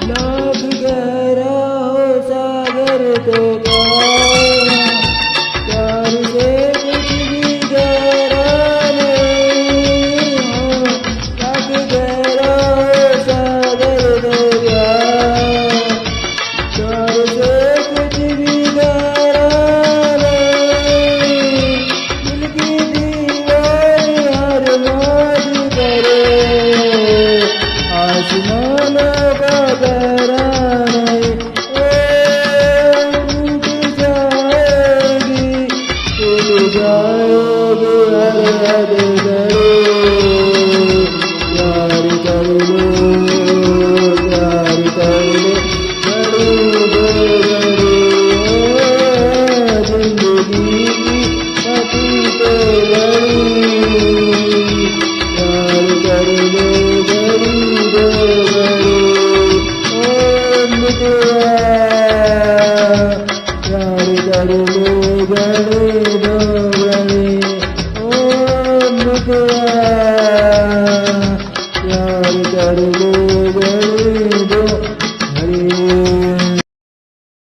लाख गहरा हो सागर तो प्यार से कुछ भी गहरा नहीं हो। लाख गहरा हो सागर तो प्यार से कुछ भी गहरा नहीं। दिल की दीवार हर मौज करे, आसमानों का गहरा नहीं। टूट जाएगी हर हद करे। प्यार कर लो प्यार कर लो गरीब गरीब। जिंदगी की पति तो गरीब। प्यार कर लो गरीब गरीब। ओ मितवा प्यार कर लो गरीब गरीब। ओ मितवा प्यार कर लो गरीब